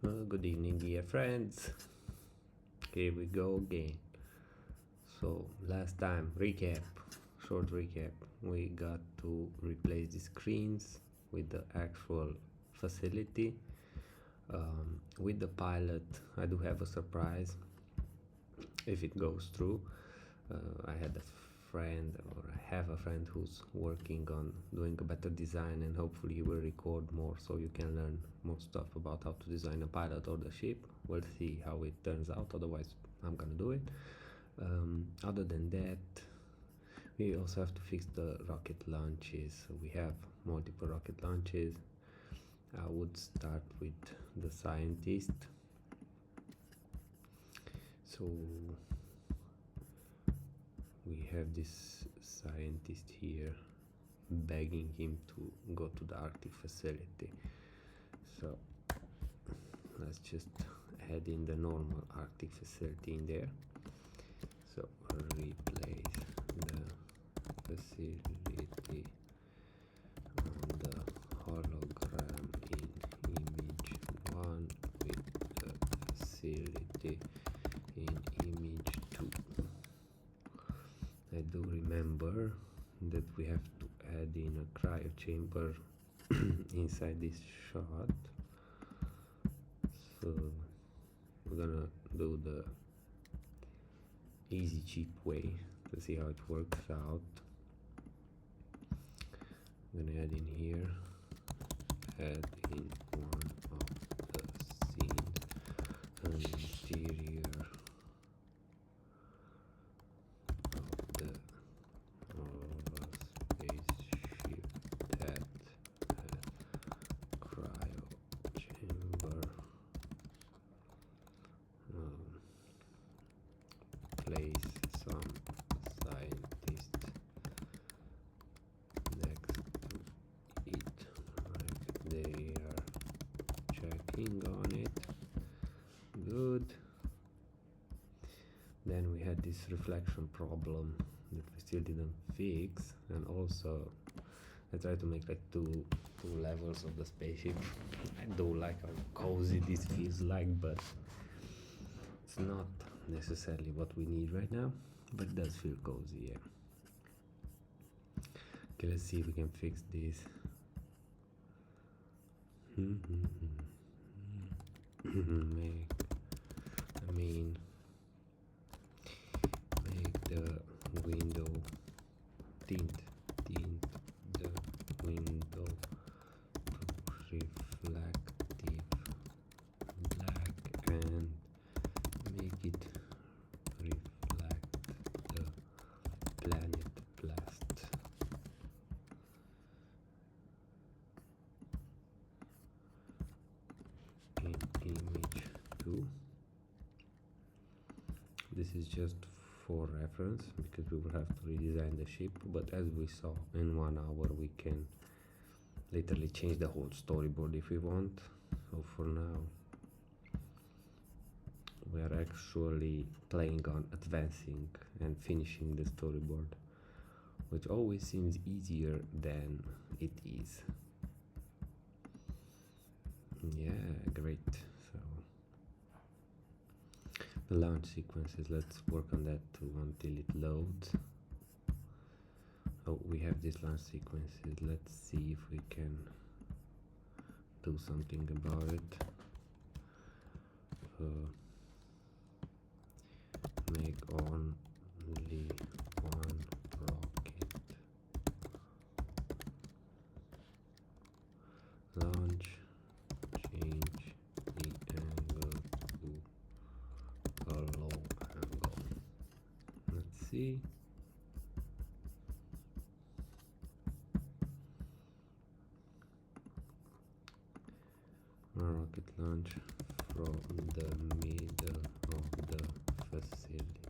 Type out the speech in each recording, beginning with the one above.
Good evening, dear friends. Here we go again. So, last time, short recap. We got to replace the screens with the actual facility. With the pilot, I do have a surprise if it goes through. I had a friend, or I have a friend who's working on doing a better design, and hopefully he will record more so you can learn more stuff about how to design a pilot or the ship. We'll see how it turns out, otherwise I'm gonna do it. Other than that, we also have to fix the rocket launches. So we have multiple rocket launches. I would start with the scientist. So we have this scientist here begging him to go to the Arctic facility. So let's just add in the normal Arctic facility in there. So replace the facility on the hologram in image 1 with the facility in image 2. I do remember that we have to add in a cryo chamber inside this shot. So we're gonna do the easy cheap way to see how it works out. I'm gonna add in here, add in one of the scenes, an interior of a spaceship that has cryo chamber. Place some scientist next to it, like they are checking on it. Good. Then we had this reflection problem that we still didn't fix, and also I tried to make like two levels of the spaceship. I do like how cozy this feels like, but it's not necessarily what we need right now, but it does feel cozy, yeah. Okay, let's see if we can fix this. Make the window tint the window to reflective black and make it reflect the planet blast. In image 2. This is just for reference because we will have to redesign the ship, but as we saw, in 1 hour we can literally change the whole storyboard if we want. So for now we are actually playing on advancing and finishing the storyboard, which always seems easier than it is. Yeah, great. So the launch sequences, let's work on that too until it loads. Oh, we have these launch sequences. Let's see if we can do something about it. Make only one rocket launch, change the angle to a low angle. Let's see. A rocket launch from the middle of the facility.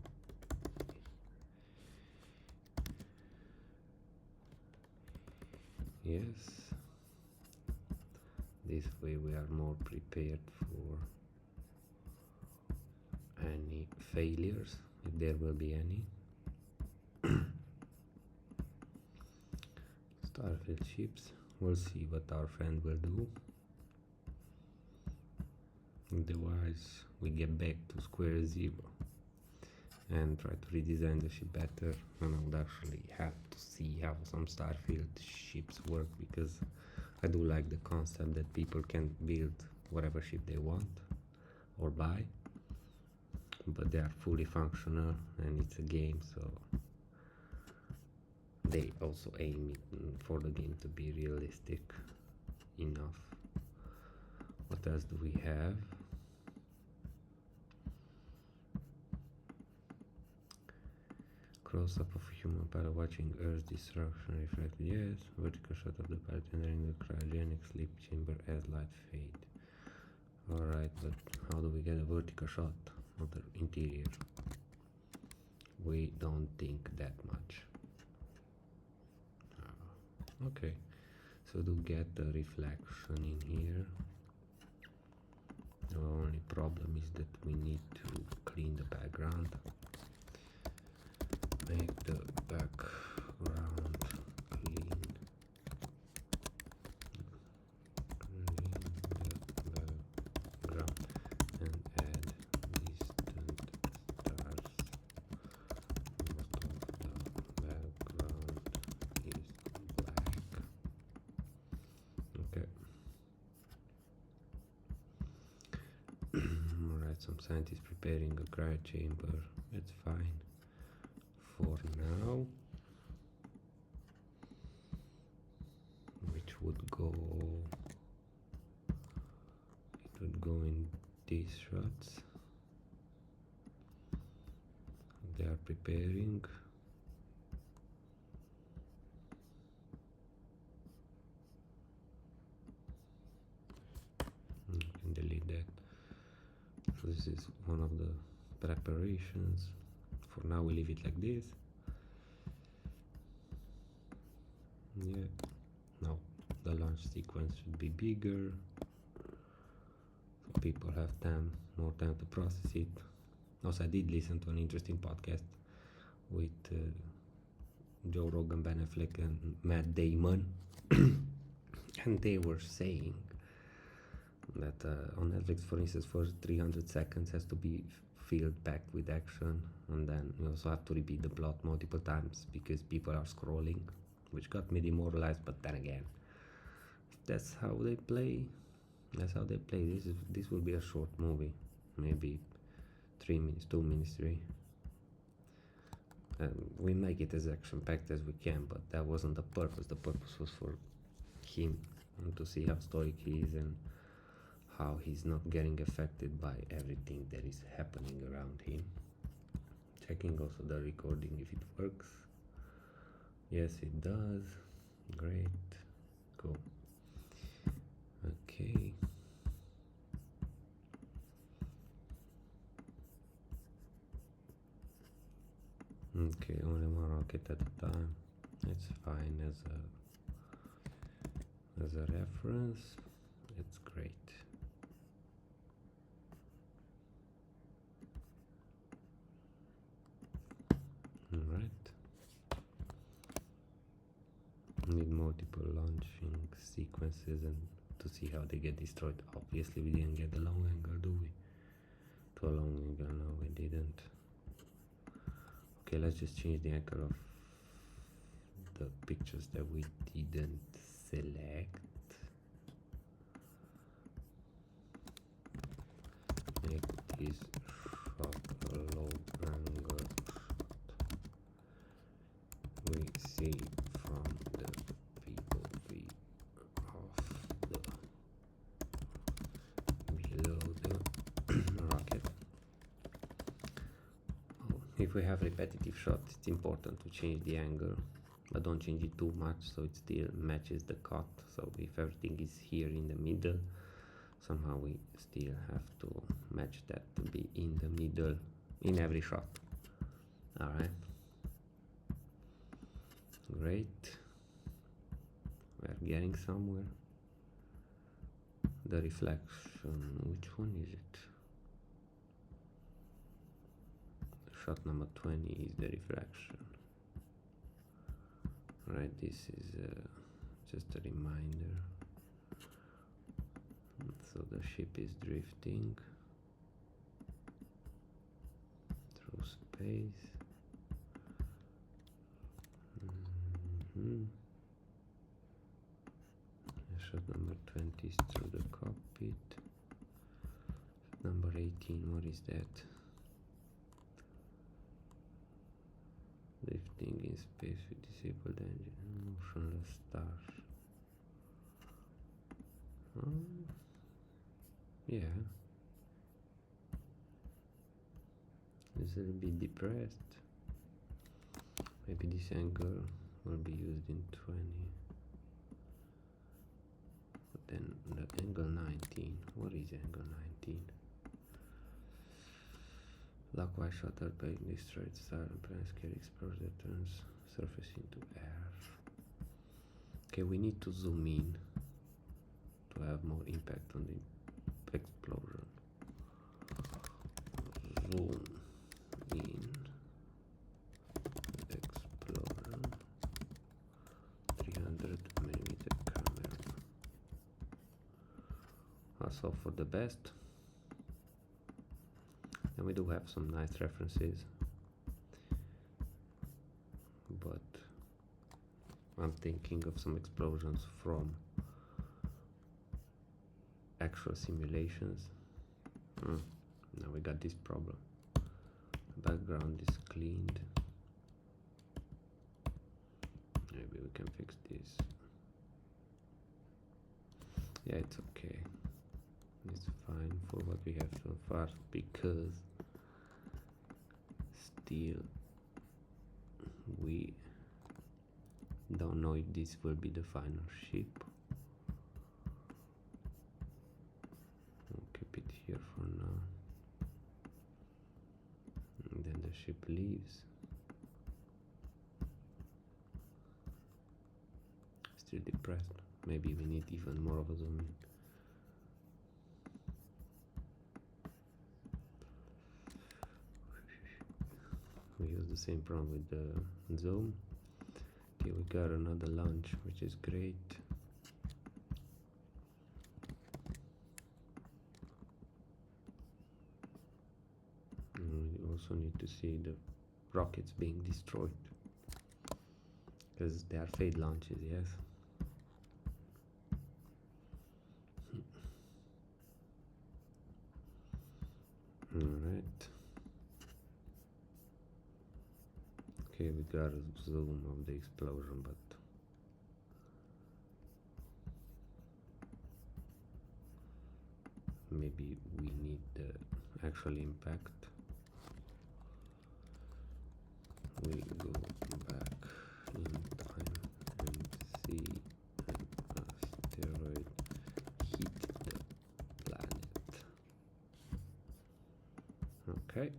Yes, this way we are more prepared for any failures, if there will be any. Starfield ships, we'll see what our friend will do. Otherwise we get back to square zero and try to redesign the ship better, and I would actually have to see how some Starfield ships work, because I do like the concept that people can build whatever ship they want or buy, but they are fully functional and it's a game, so they also aim for the game to be realistic enough. What else do we have? Close-up of human pilot watching Earth's destruction reflected. Yes, vertical shot of the pilot entering the cryogenic sleep chamber as light fade. Alright, but how do we get a vertical shot of the interior? We don't think that much. Okay, so to get the reflection in here, the only problem is that we need to clean the background. Make the background clean. Clean the background and add distant stars. Most of the background is black. Okay. Alright, some scientists preparing a cryo chamber. It's fine for now, which would go, it would go in these shots. They are preparing. You can delete that. So this is one of the preparations. For now we leave it like this. Yeah, now the launch sequence should be bigger, so people have more time to process it. Also, I did listen to an interesting podcast with Joe Rogan, Ben Affleck and Matt Damon and they were saying that on Netflix, for instance, first 300 seconds has to be filled back with action, and then you also have to repeat the plot multiple times because people are scrolling, which got me demoralized. But then again, if that's how they play, this will be a short movie, maybe 3 minutes, 2 minutes, 3. We make it as action packed as we can, but that wasn't the purpose. The purpose was for him, and to see how stoic he is and how he's not getting affected by everything that is happening around him. Checking also the recording if it works. Yes, it does. Great. Cool. Okay. Okay, only one rocket at a time. It's fine as a reference. It's great. Alright. Need multiple launching sequences and to see how they get destroyed. Obviously we didn't get the long angle, do we? To a long angle, no we didn't. Okay, let's just change the angle of the pictures that we didn't select. Make this shot a low angle shot. We see from the POV of the below the rocket. If we have repetitive shots, it's important to change the angle, but don't change it too much so it still matches the cut. So if everything is here in the middle, somehow we still have to match that to be in the middle in every shot. Alright, great, we're getting somewhere. The reflection, which one is it? Shot number 20 is the reflection. Right, this is just a reminder. So the ship is drifting through space. Shot number 20 is through the cockpit. Number 18, what is that? Drifting in space with disabled engine, motionless stars. Yeah. It's a little bit depressed. Maybe this angle will be used in 20. But then the angle 19. What is angle 19? Likewise, shutter by destroyed star and planetary explorer that turns surface into air. Okay, we need to zoom in to have more impact on the explosion. Zoom in explosion. 300mm camera. Let's hope for the best. And we do have some nice references, but I'm thinking of some explosions from actual simulations. Now we got this problem. The background is cleaned. Maybe we can fix this. Yeah, it's okay. It's fine for what we have so far, because still we don't know if this will be the final ship. We'll keep it here for now. And then the ship leaves. Still depressed. Maybe we need even more of a zoom in. We use the same problem with the zoom. Okay, we got another launch, which is great. And we also need to see the rockets being destroyed, because they are failed launches, yes. Alright. Okay, we got a zoom of the explosion, but maybe we need the actual impact. We go back in time and see an asteroid hit the planet. Okay.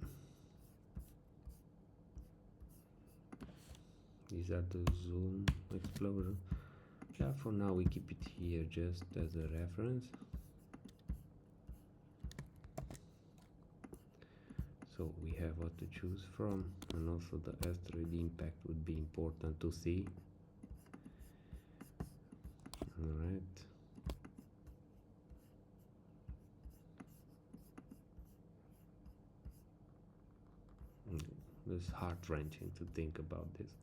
These are the zoom explosion. Yeah, for now we keep it here just as a reference. So we have what to choose from, and also the asteroid impact would be important to see. Alright. It's heart-wrenching to think about this.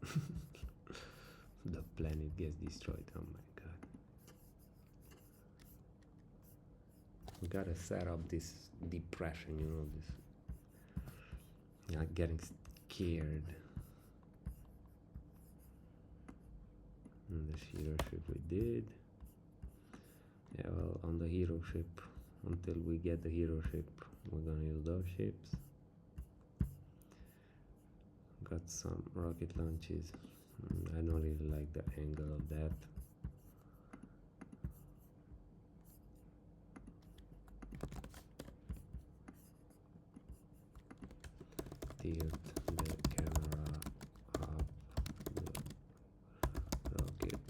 The planet gets destroyed. Oh my god. We gotta set up this depression, you know, this getting scared. And the hero ship we did. Yeah, well, on the hero ship, until we get the hero ship, we're gonna use those ships. Got some rocket launches. I don't really like the angle of that. Tilt the camera up. The rocket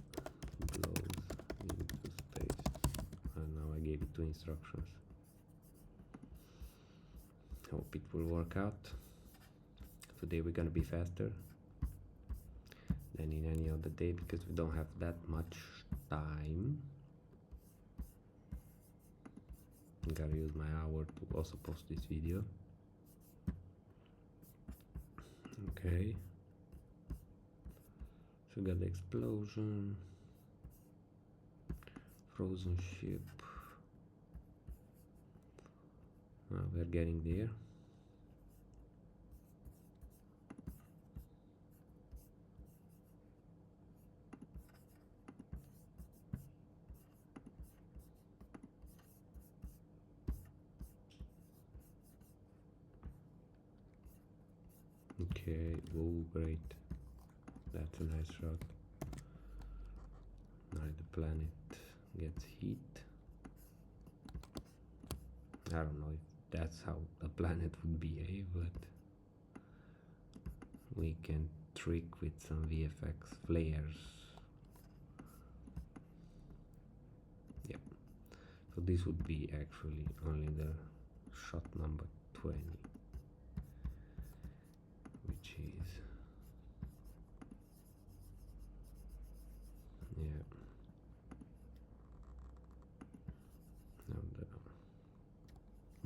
blows into space. And now I gave it 2 instructions. Hope it will work out. Today we're gonna be faster than in any other day, because we don't have that much time. I'm gonna use my hour to also post this video. Okay, so we got the explosion, frozen ship. We're getting there. Okay, oh great, that's a nice shot. Now the planet gets heat. I don't know if that's how the planet would behave, but we can trick with some VFX flares. Yep, so this would be actually only the shot number 20, which is, yeah, now the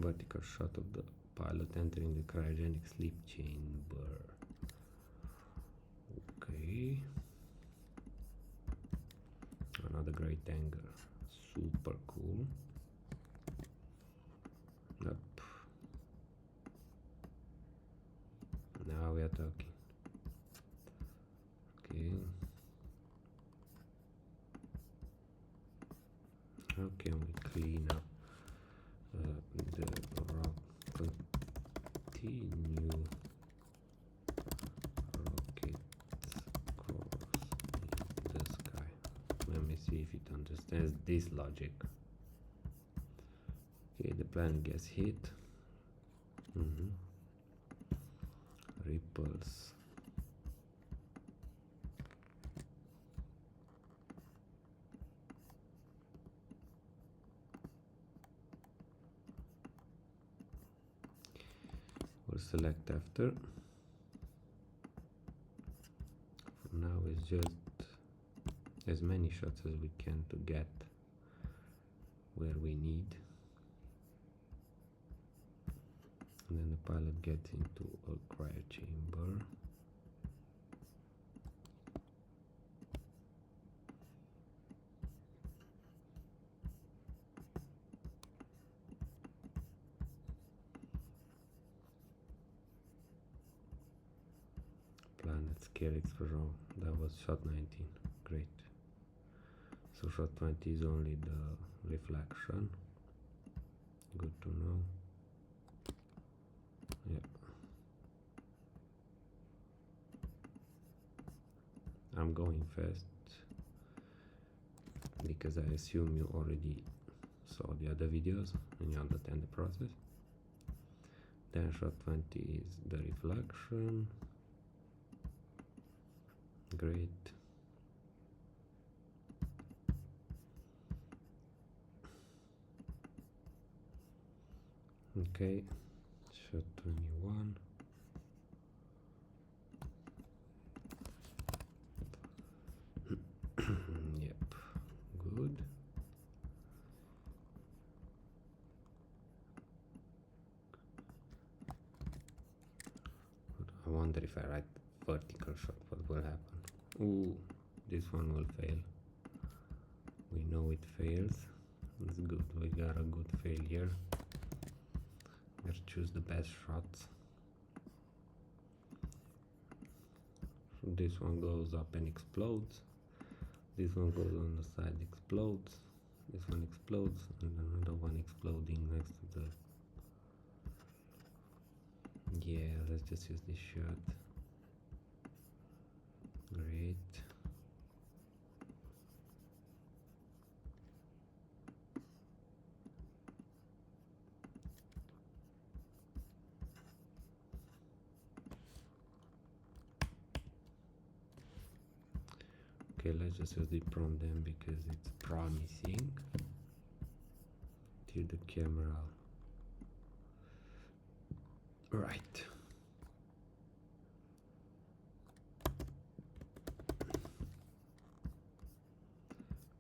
vertical shot of the pilot entering the cryogenic sleep chamber. Okay, another great angle, super cool. Up. Now we are talking. Okay. How can we clean up the rock? Continue rocket's course in the sky. Let me see if it understands this logic. Okay, the planet gets hit. Ripples. We'll select after. For now it's just as many shots as we can to get where we need. And then the pilot gets into a cryo chamber. Planet scale explosion. That was shot 19. Great. So shot 20 is only the reflection. Good to know. Yeah. I'm going fast because I assume you already saw the other videos and you understand the process. Then shot 20 is the reflection. Great. Okay, shot 21. Yep, good. I wonder if I write vertical shot, what will happen? Ooh, this one will fail. We know it fails. That's good, we got a good failure. Let's choose the best shots. So this one goes up and explodes. This one goes on the side, explodes. This one explodes, and another one exploding next to the... Yeah, let's just use this shot. Great. Okay, let's just use the prompt then because it's promising. Tilt the camera. Right.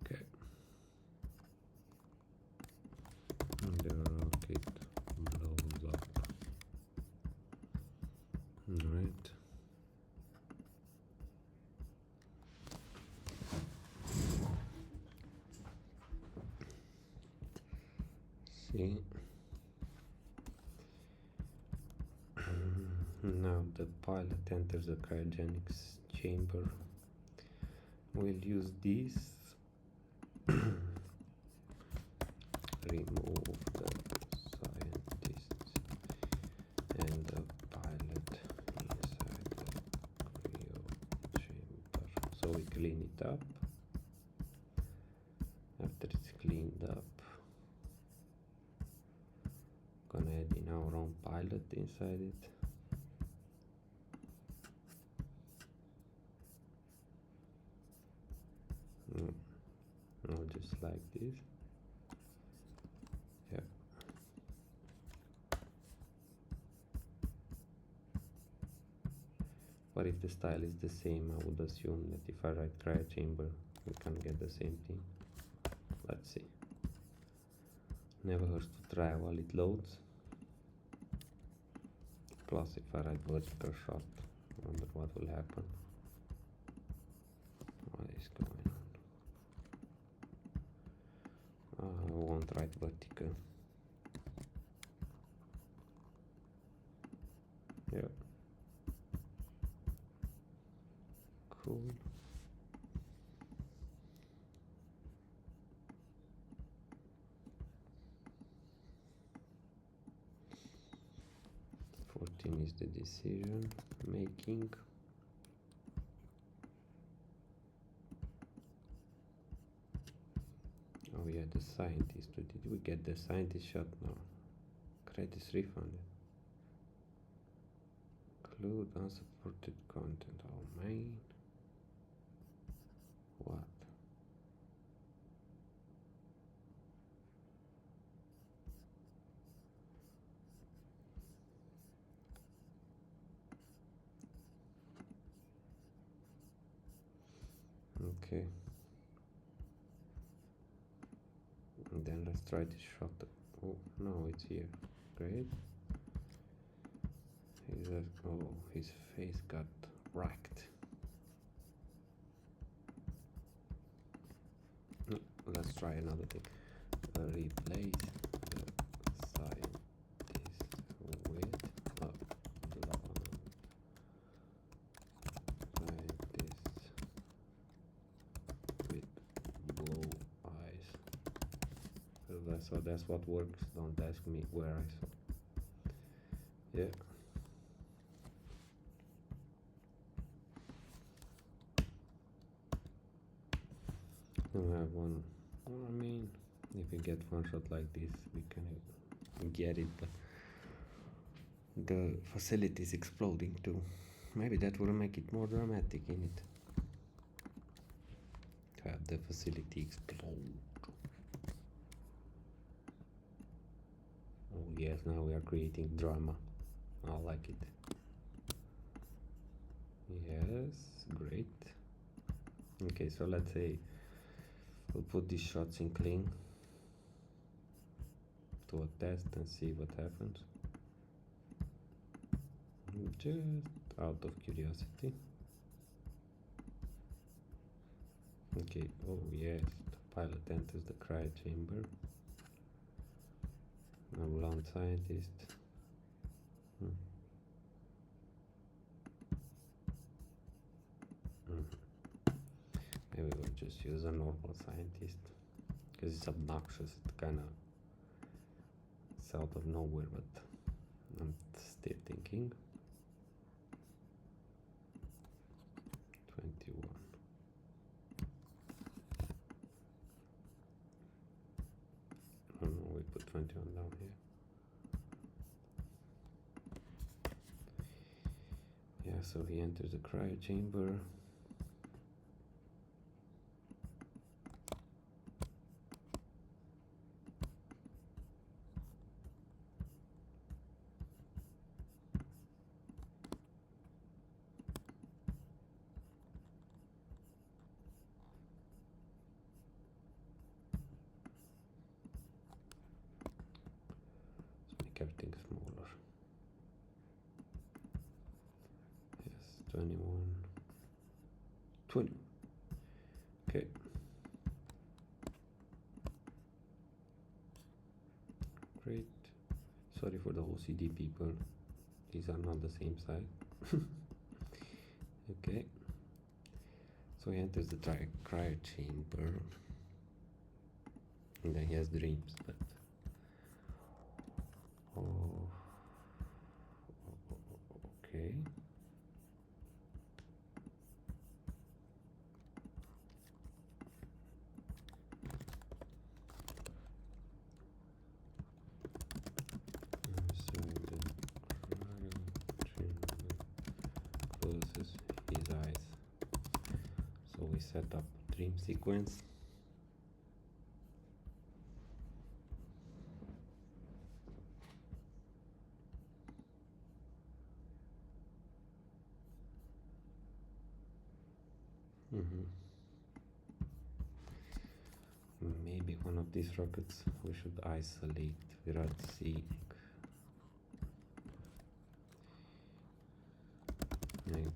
Okay. And the Okay. Now the pilot enters the cryogenics chamber. We'll use this. Remove the scientist and the pilot inside the cryo chamber. So we clean it up. After it's cleaned up, gonna add in our own pilot inside it. No, just like this. Yeah. But if the style is the same, I would assume that if I write cryo chamber, we can get the same thing. Let's see. Never hurts to try while it loads. Plus, if I write vertical shot, I wonder what will happen. What is going on? I won't write vertical. Yeah. Cool. Is the decision making. Oh yeah, the scientist. Did we get the scientist shot now? Credits refunded. Include unsupported content. Oh man. What? Okay. And then let's try to shot. Oh no, it's here. Great. Oh, his face got wrecked. Let's try another thing. Replace the scientist with blonde scientist with blue eyes. So that's what works. Don't ask me where I saw. Yeah. We have one. Well, I mean, if we get one shot like this, we can get it, but the facility is exploding too. Maybe that will make it more dramatic in it. To have the facility explode. Oh yes, now we are creating drama. I like it. Yes, great. Okay, so let's say we'll put these shots in Kling to a test and see what happens. Just out of curiosity. Okay, oh yes, the pilot enters the cryo chamber. A blonde scientist. Maybe we'll just use a normal scientist because it's obnoxious. It's kind of out of nowhere, but I'm still thinking. 21. Oh no, we put 21 down here. Yeah, so he enters the cryo chamber. Everything smaller. Yes, 21. 20. Okay. Sorry for the OCD people, these are not the same side. Okay, so he enters the cryo chamber, and then he has dreams, but okay. So the cryo chamber closes his eyes. So we set up dream sequence. Maybe one of these rockets we should isolate without seeing. And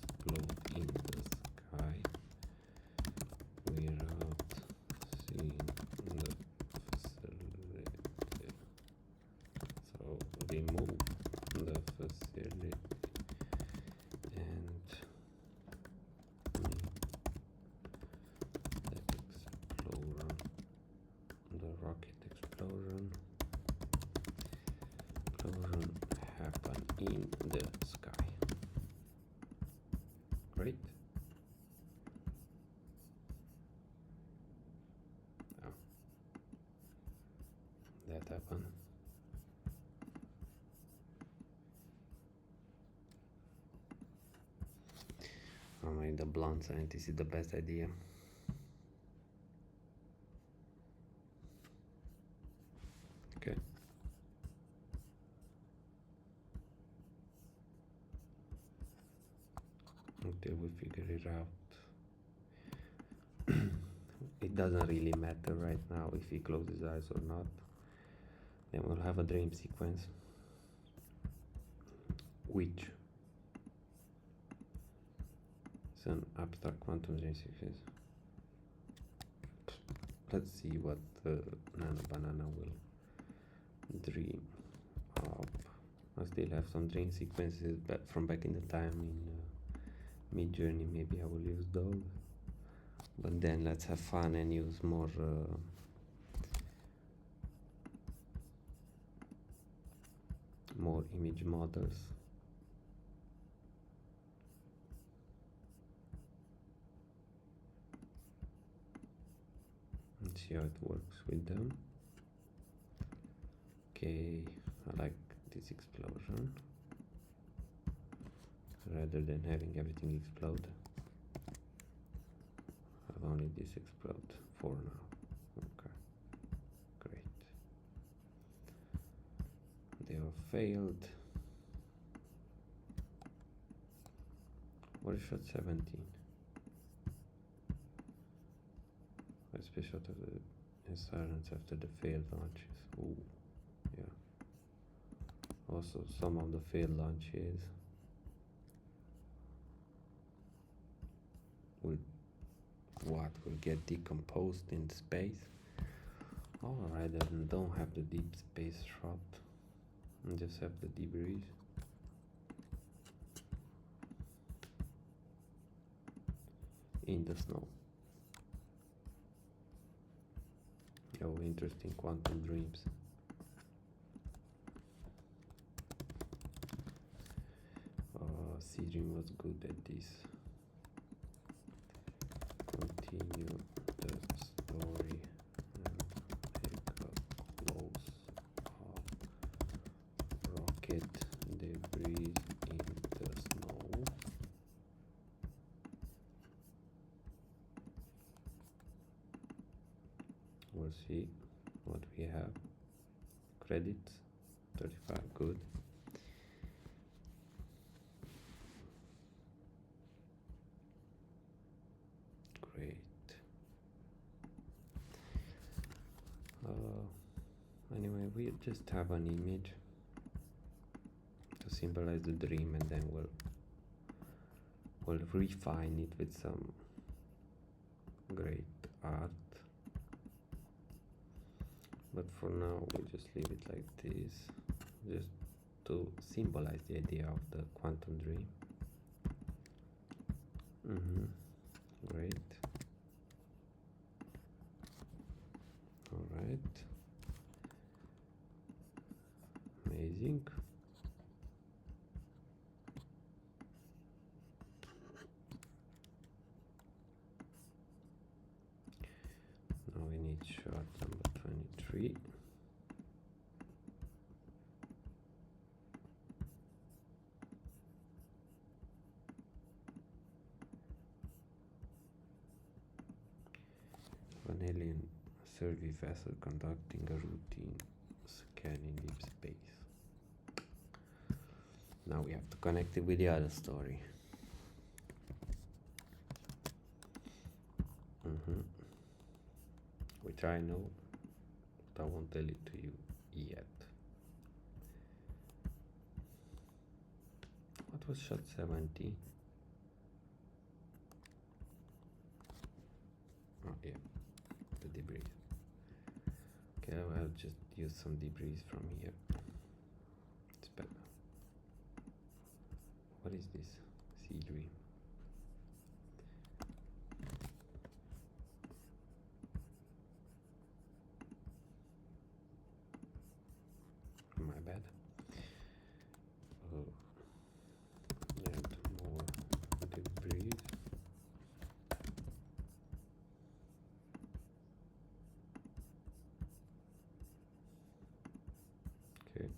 explode in the sky without seeing the facility. So remove the facility and the rocket explosion happen in the sky. Great. Oh, that happened. Oh my, the blonde scientist is the best idea. Okay. Until we figure it out. It doesn't really matter right now if he closes his eyes or not. Then we'll have a dream sequence, which is an abstract quantum dream sequence. Let's see what Nano Banana will dream up. I still have some dream sequences from back in the time in Mid-Journey. Maybe I will use those, but then let's have fun and use more image models. And see how it works with them. Okay, I like this explosion rather than having everything explode. Have only this explode for now. Okay, great. They have failed. What is shot 17? A special shot of the silence after the failed launches. Ooh, yeah. Also, some of the failed launches will get decomposed in space. Alright, then don't have the deep space shot and just have the debris. In the snow. Oh, interesting quantum dreams. Seedring was good at this. Continue the story and take a close up rocket debris in the snow. We'll see what we have. Credits 35, good. Great. Anyway, we just have an image to symbolize the dream, and then we'll refine it with some great art. but for now we'll just leave it like this, just to symbolize the idea of the quantum dream. Great. All right. Amazing. Now we need shot number 23. An alien survey vessel conducting a routine scan in deep space. Now we have to connect it with the other story. Which I know, but I won't tell it to you yet. What was shot 70? Oh yeah, the debris. Okay, I'll just use some debris from here. It's better. What is this? Sea dream. My bad. Add more debris. Okay.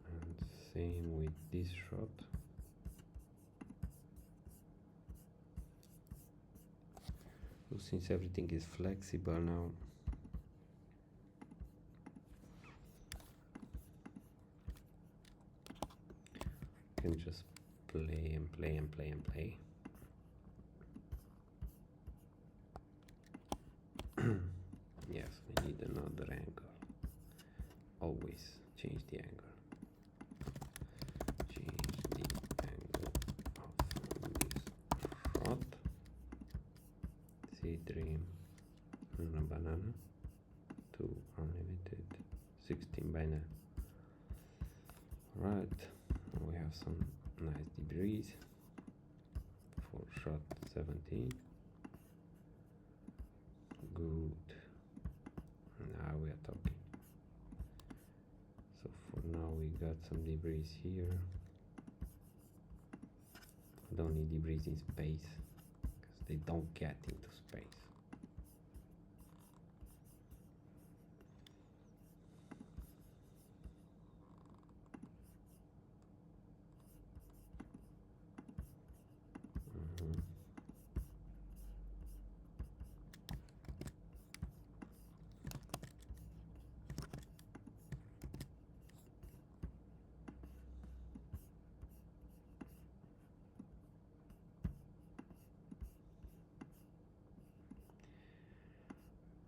And same with this shot. So since everything is flexible now, can just play and play and play and play. Yes, we need another angle. Always change the angle. Change the angle of this shot. Sea dream and a banana to unlimited 16 by 9. Right. We have some nice debris for shot 17. Good. Now we are talking. So for now we got some debris here. I don't need debris in space because they don't get into space.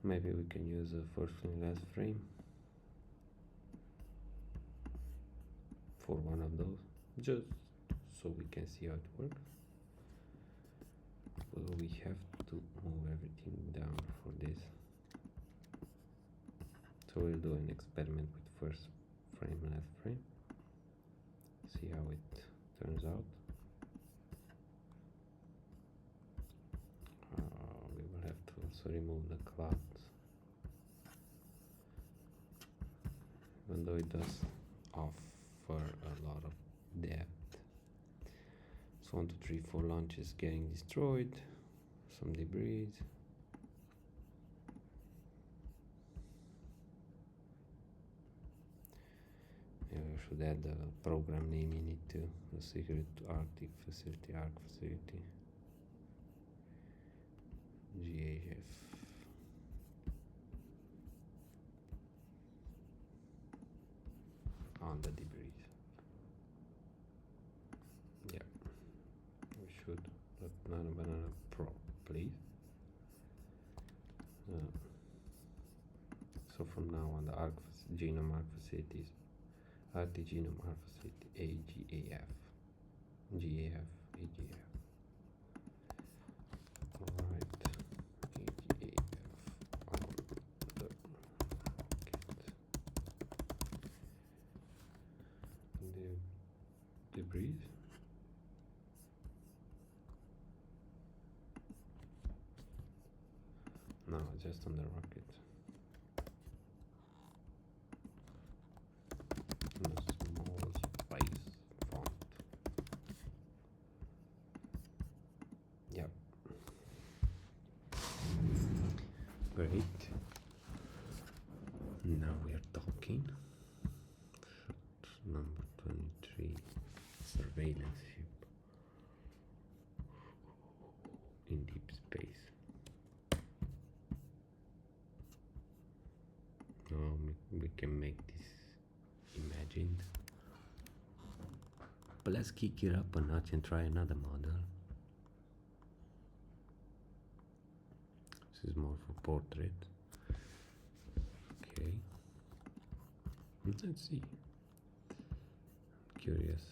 Maybe we can use a first frame, last frame for one of those, just so we can see how it works. Well, we have to move everything down for this. So we'll do an experiment with first frame, last frame, see how it turns out. We will have to also remove the clouds, even though it does offer a lot of depth. So 1, 2, 3, 4 launches getting destroyed, some debris. Yeah, we should add the program name in it too. The secret Arctic facility, ARC facility. GAF. On the debris. Yeah, we should, but not a banana pro, please. So from now on, the genome ARC facilities, Arctic genome ARC facility, AGAF, GAF, AGAF. Alright, AGAF on the breathe. No, just on the rocket. In a small space font. Yep. Great. Now we are talking. Shot number 23. Surveillance ship in deep space. Now we can make this imagined. But let's kick it up a notch and try another model. This is more for portrait. Okay. Let's see. I'm curious.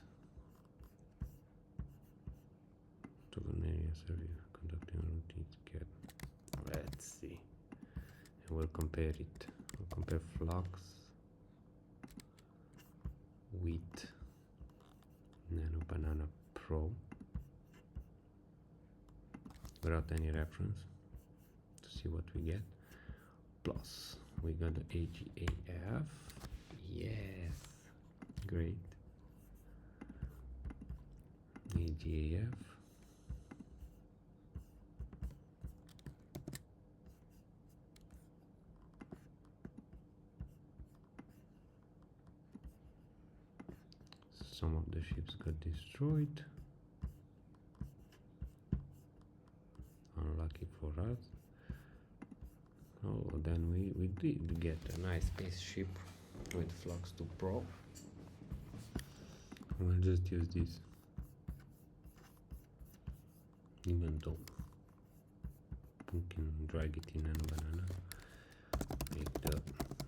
To an area survey conducting a routine scan. Let's see. And we'll compare it. We'll compare flux with Nano Banana Pro without any reference to see what we get. Plus we got the AGAF. Yes, great. AGAF. Some of the ships got destroyed. Unlucky for us. Oh, then we did get a nice spaceship with Flux 2 Pro. We'll just use this. Even though we can drag it in and banana. Make the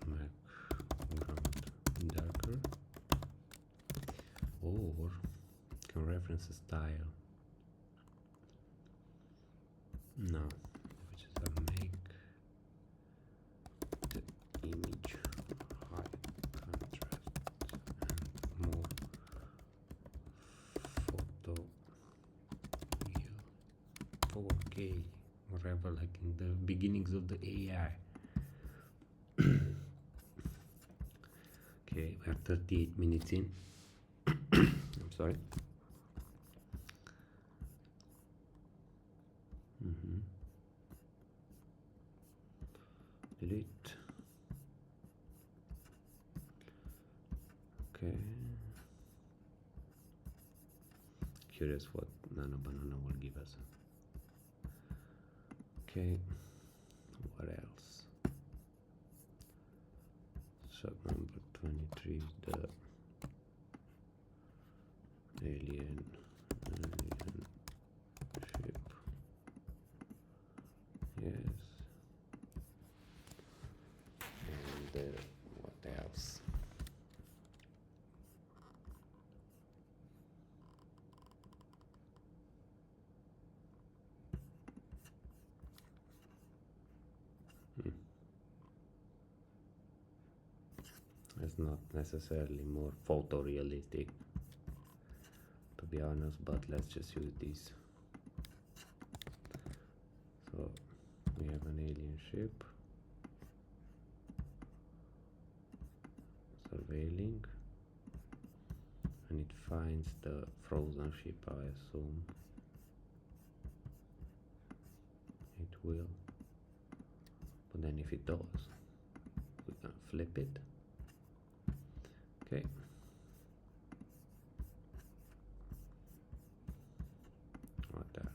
background darker. Or can reference a style. No, which is a make the image high contrast and more photo real 4K, whatever, like in the beginnings of the AI. Okay, we are 38 minutes in. I'm sorry. Delete. Okay. Curious what Nano Banana will give us. Okay. What else? Shot number 23 is the alien ship. Yes. And what else? It's not necessarily more photorealistic, to be honest, but let's just use this. So we have an alien ship surveilling, and it finds the frozen ship, I assume. It will. But then if it does, we can flip it. Okay. What else?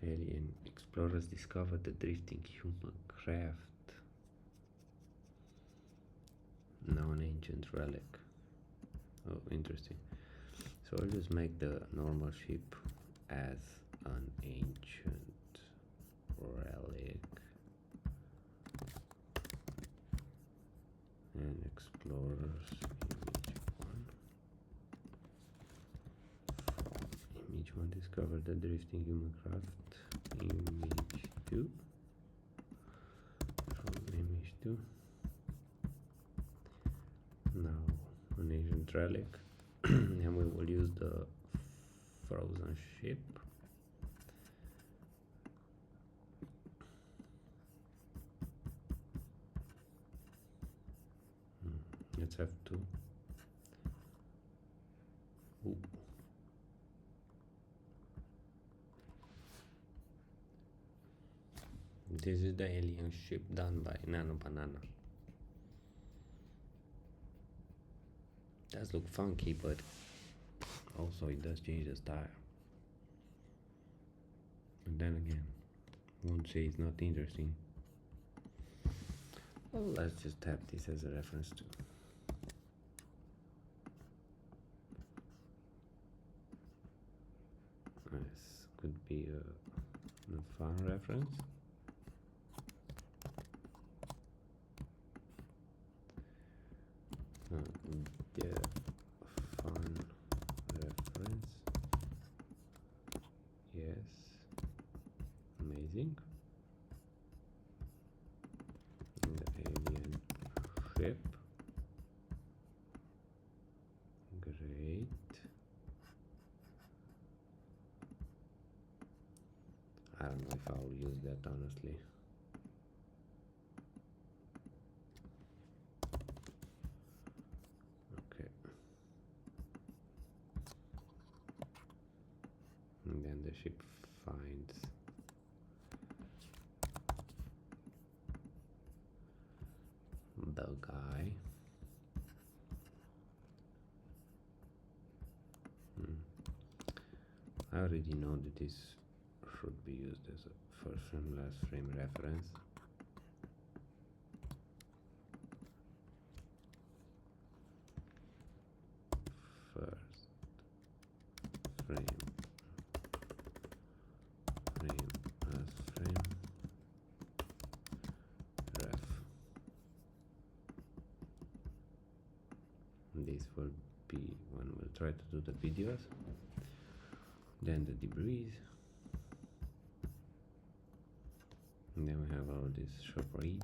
Alien explorers discovered the drifting human craft. Now an ancient relic. Oh, interesting. So I'll just make the normal ship as an ancient relic. And explorers image 1 discovered the drifting human craft. Image 2 from image 2. Now an ancient relic. we will use the frozen ship. Let's have two. Ooh. This is the alien ship done by Nano Banana. Does look funky, but also it does change the style. And then again, won't say it's not interesting. Well, let's just have this as a reference too. This could be a fun reference. The fun reference. Yes. Amazing. The alien ship. Great. I don't know if I'll use that honestly. Okay. And then the ship finds the guy. I already know that this should be used as a first frame, last frame reference. First frame, last frame, ref. This will be when we'll try to do the videos. Then the debris. And then we have all this shop read.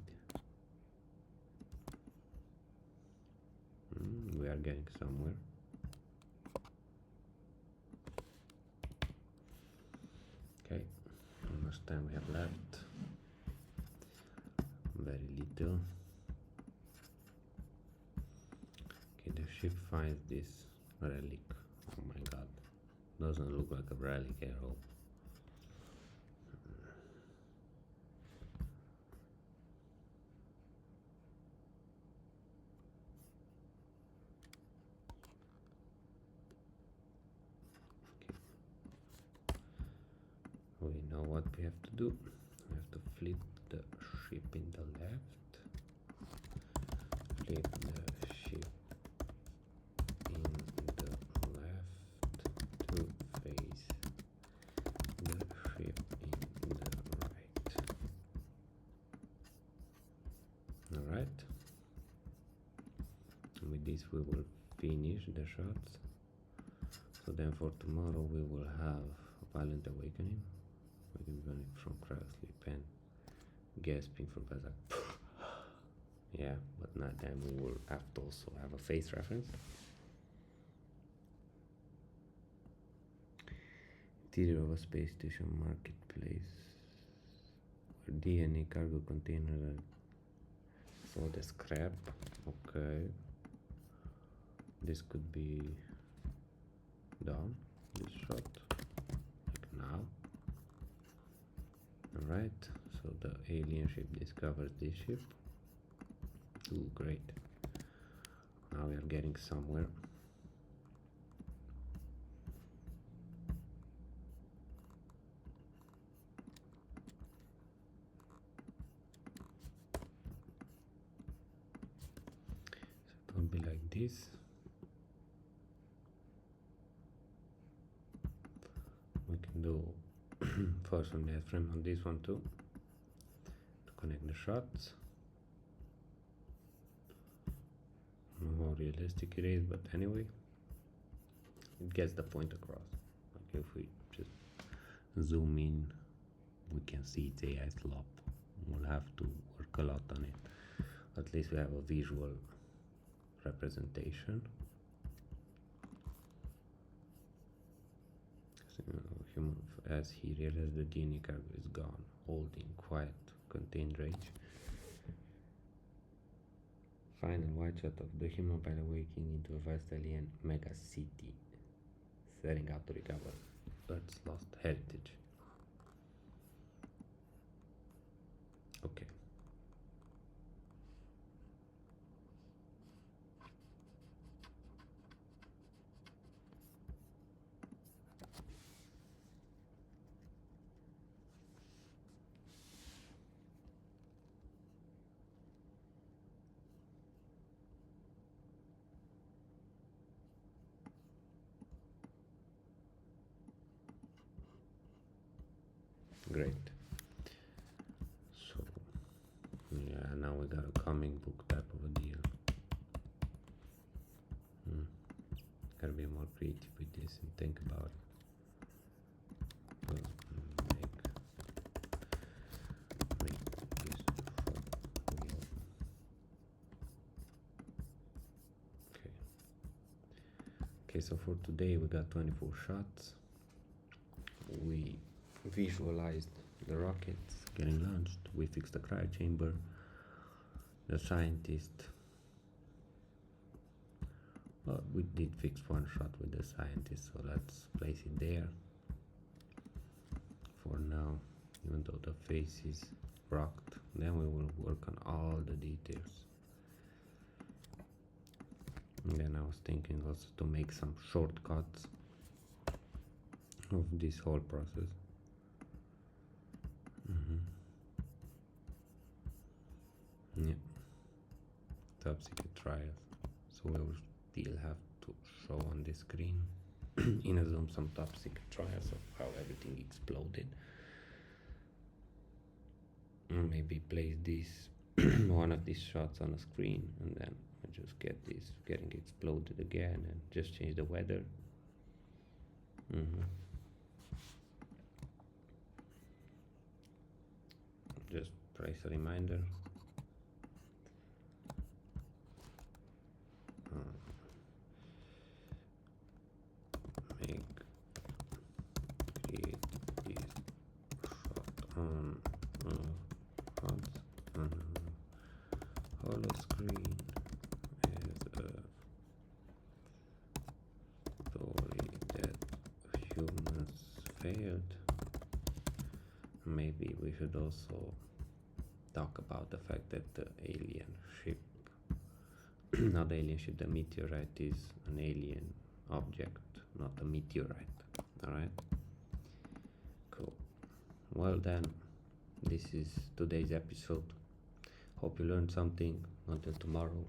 We are getting somewhere. Okay, how much time we have left? Very little. Okay, the ship finds this relic. Oh my god, doesn't look like a relic at all. We know what we have to do. We have to flip the ship in the left, flip the ship in the left to face the ship in the right. Alright, with this we will finish the shots. So then for tomorrow we will have Violent Awakening. Awakening from cryo sleep and gasping for breath. Yeah, but not then we will have to also have a face reference. Interior of a space station marketplace. DNA cargo container. So the scrap. Okay. This could be done. This shot. Like now. Alright, so the alien ship discovers this ship. Ooh, great. Now we are getting somewhere. So it will be like this. We can do first on that frame on this one too to connect the shots. How realistic it is, but anyway, it gets the point across. Like if we just zoom in, we can see it's AI slop. We'll have to work a lot on it. At least we have a visual representation. human as he realized the DNA cargo is gone, holding quiet, contained rage. Final wide shot of the human pilot waking into a vast alien mega city, setting out to recover Earth's lost heritage. Okay. Great. So, yeah, now we got a comic book type of a deal. Gotta be more creative with this and think about it. Well, make this shot wheel. Okay, so for today we got 24 shots. We visualized the rockets getting launched. We fixed the cryo chamber. The scientist. Well, we did fix one shot with the scientist, so let's place it there for now, even though the face is rocked. Then we will work on all the details. And then I was thinking also to make some shortcuts of this whole process. Yeah, top secret trials. So we will still have to show on the screen in a zoom some top secret trials of how everything exploded. Maybe place this one of these shots on a screen, and then I just get this getting exploded again, and just change the weather. Just press a reminder. Create this shot on holo screen as a story that humans failed. Maybe we should also talk about the fact that the alien ship, not the alien ship, the meteorite is an alien object, not a meteorite. Alright? Cool. Well then, this is today's episode. Hope you learned something. Until tomorrow,